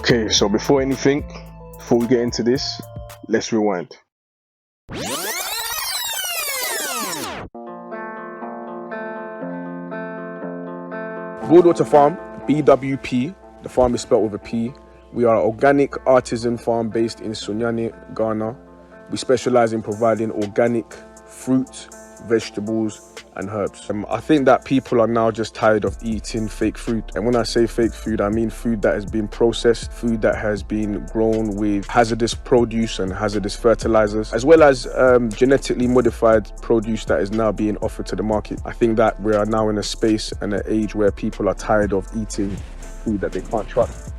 Okay, so before we get into this, let's rewind. Broadwater Pharm, BWP, the farm is spelled with a P. We are an organic artisan farm based in Sunyani, Ghana. We specialize in providing organic fruit, vegetables, and herbs. I think that people are now just tired of eating fake food. And when I say fake food, I mean food that has been processed, food that has been grown with hazardous produce and hazardous fertilizers, as well as genetically modified produce that is now being offered to the market. I think that we are now in a space and an age where people are tired of eating food that they can't trust.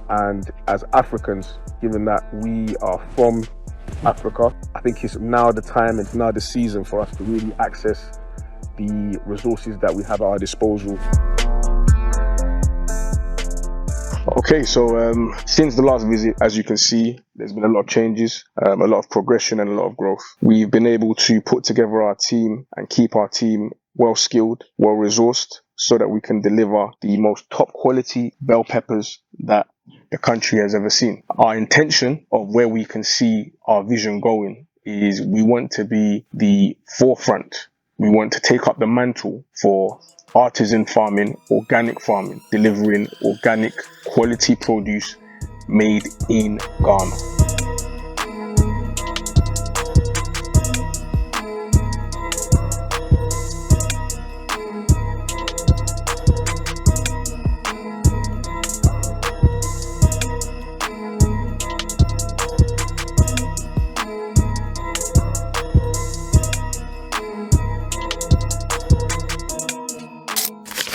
And as Africans, given that we are from Africa, I think it's now the time, it's now the season for us to really access the resources that we have at our disposal. Okay, so since the last visit, as you can see, there's been a lot of changes, a lot of progression and a lot of growth. We've been able to put together our team and keep our team well skilled, well resourced, so that we can deliver the most top quality bell peppers that the country has ever seen. Our intention of where we can see our vision going is we want to be the forefront. We want to take up the mantle for artisan farming, organic farming, delivering organic quality produce made in Ghana.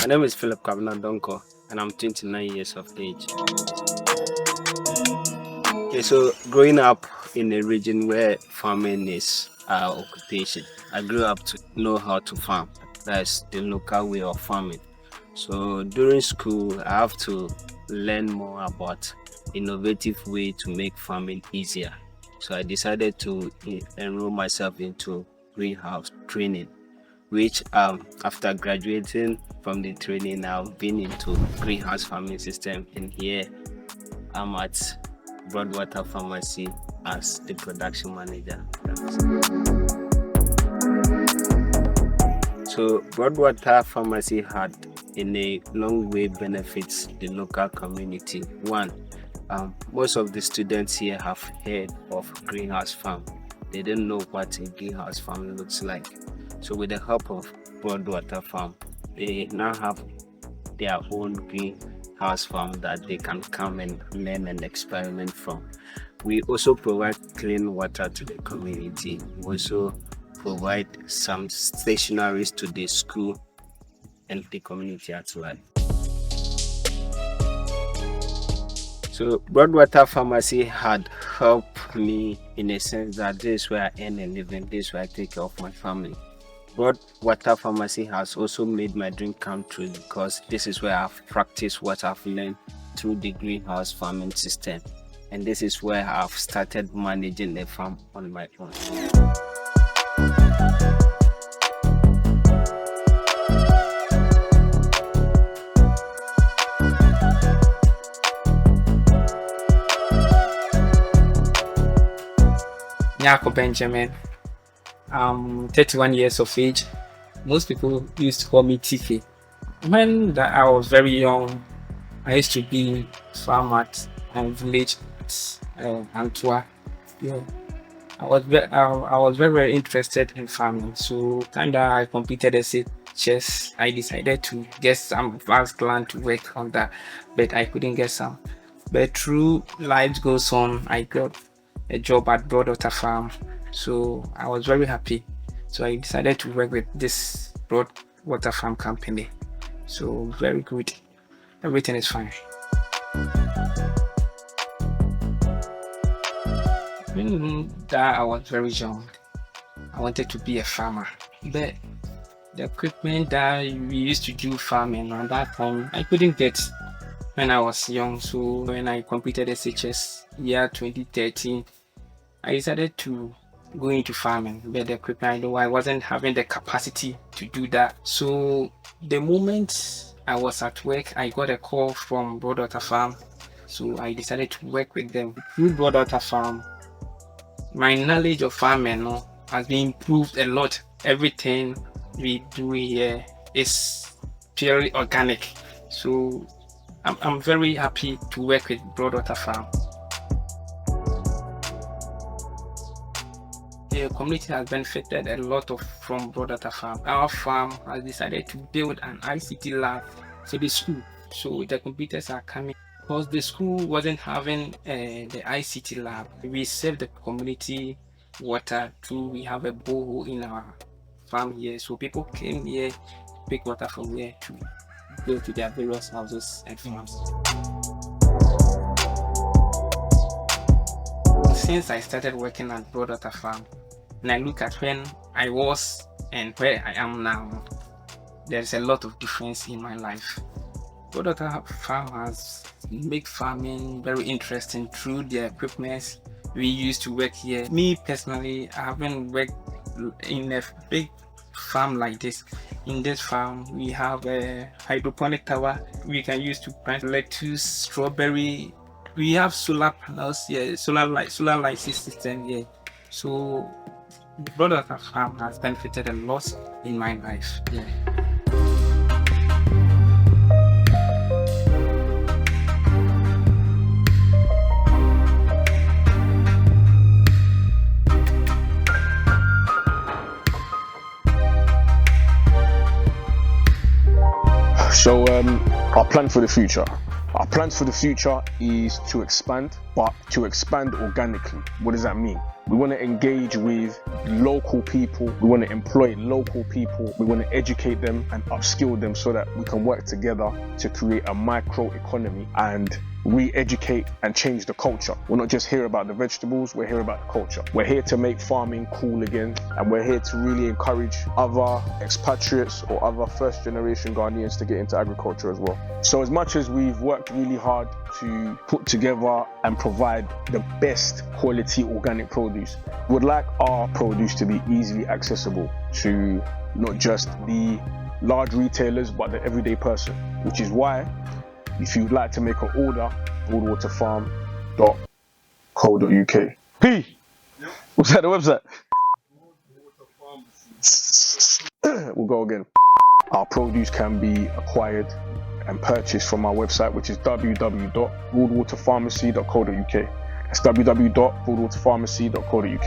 My name is Phillip and I'm 29 years of age. Okay, so growing up in a region where farming is our occupation, I grew up to know how to farm. That's the local way of farming. So during school, I have to learn more about innovative way to make farming easier. So I decided to enroll myself into greenhouse training, which after graduating from the training, I've been into greenhouse farming system, and here I'm at Broadwater Pharmacy as the production manager. So Broadwater Pharmacy had in a long way benefits the local community. One, most of the students here have heard of greenhouse farm. They didn't know what a greenhouse farm looks like. So with the help of Broadwater Pharm, they now have their own greenhouse farm that they can come and learn and experiment from. We also provide clean water to the community. We also provide some stationaries to the school and the community at large. So Broadwater Pharmacy had helped me in a sense that this is where I earn a living, this is where I take care of my family. Broadwater Pharmacy has also made my dream come true because this is where I've practiced what I've learned through the greenhouse farming system. And this is where I've started managing the farm on my own. Nyako Benjamin. I'm 31 years of age. Most people used to call me TK. When I was very young, I used to be farm at a village at Antwerp. Yeah, I was very interested in farming. So time that I completed SHS, I decided to get some advanced land to work on that, but I couldn't get some. But through life goes on, I got a job at Broadwater Pharm. So I was very happy. So I decided to work with this Broadwater Pharm company. So very good. Everything is fine. When I was very young, I wanted to be a farmer. But the equipment that we used to do farming at that time, I couldn't get when I was young. So when I completed SHS year 2013, I decided to go into farming, but the equipment, I wasn't having the capacity to do that. So the moment I was at work, I got a call from Broadwater Pharm So I decided to work with them. Through Broadwater Pharm, my knowledge of farming has been improved a lot. Everything we do here is purely organic. So I'm very happy to work with Broadwater Pharm. The community has benefited a lot from Broadwater Pharm. Our farm has decided to build an ICT lab for the school. So the computers are coming. Because the school wasn't having the ICT lab, we saved the community water too. We have a borehole in our farm here. So people came here, pick water from here to go to their various houses and farms. Since I started working at Broadwater Pharm, and I look at when I was and where I am now, there's a lot of difference in my life. Broadwater Pharm has made farming very interesting through the equipment we used to work here. Me personally, I haven't worked in a big farm like this. In this farm, we have a hydroponic tower we can use to plant lettuce, strawberry. We have solar panels here, solar light system here. So Broadwater Pharm has benefited a lot in my life. Yeah. So our plan for the future. Our plans for the future is to expand, but to expand organically. What does that mean? We want to engage with local people. We want to employ local people. We want to educate them and upskill them so that we can work together to create a micro economy and re-educate and change the culture. We're not just here about the vegetables, we're here about the culture. We're here to make farming cool again, and we're here to really encourage other expatriates or other first generation Ghanaians to get into agriculture as well. So as much as we've worked really hard to put together and provide the best quality organic produce, we would like our produce to be easily accessible to not just the large retailers but the everyday person, which is why if you'd like to make an order, broadwaterpharm.co.uk. P! Yep. What's that, the website? We'll go again. Our produce can be acquired and purchased from our website, which is www.broadwaterpharmacy.co.uk. That's www.broadwaterpharmacy.co.uk.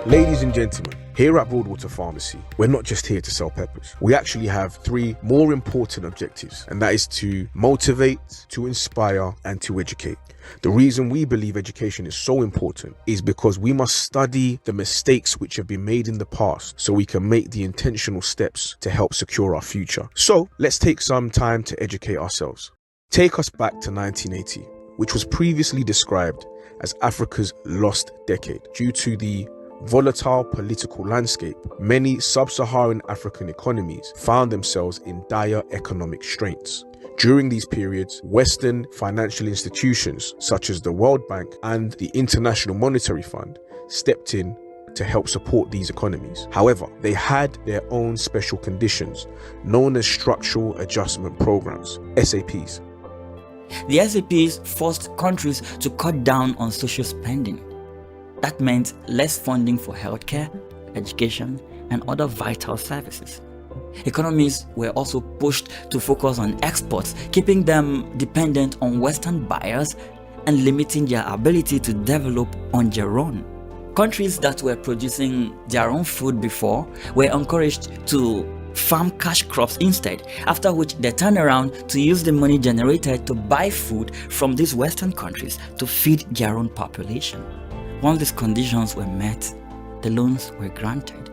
Ladies and gentlemen, here at Broadwater Pharmacy, we're not just here to sell peppers. We actually have three more important objectives, and that is to motivate, to inspire, and to educate. The reason we believe education is so important is because we must study the mistakes which have been made in the past so we can make the intentional steps to help secure our future. So let's take some time to educate ourselves. Take us back to 1980, which was previously described as Africa's lost decade due to the volatile political landscape. Many sub-Saharan African economies found themselves in dire economic straits. During these periods, Western financial institutions such as the World Bank and the International Monetary Fund stepped in to help support these economies. However, they had their own special conditions known as structural adjustment programs, SAPs. The SAPs forced countries to cut down on social spending. That meant less funding for healthcare, education, and other vital services. Economies were also pushed to focus on exports, keeping them dependent on Western buyers and limiting their ability to develop on their own. Countries that were producing their own food before were encouraged to farm cash crops instead, after which they turned around to use the money generated to buy food from these Western countries to feed their own population. Once these conditions were met, the loans were granted.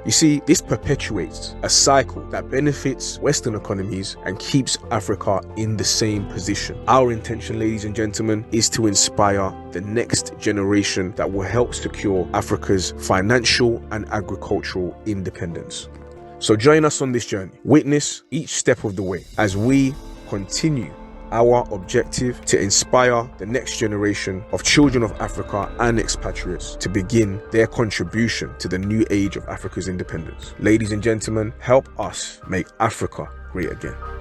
You see, this perpetuates a cycle that benefits Western economies and keeps Africa in the same position. Our intention, ladies and gentlemen, is to inspire the next generation that will help secure Africa's financial and agricultural independence. So join us on this journey. Witness each step of the way as we continue Our objective: to inspire the next generation of children of Africa and expatriates to begin their contribution to the new age of Africa's independence. Ladies and gentlemen, help us make Africa great again.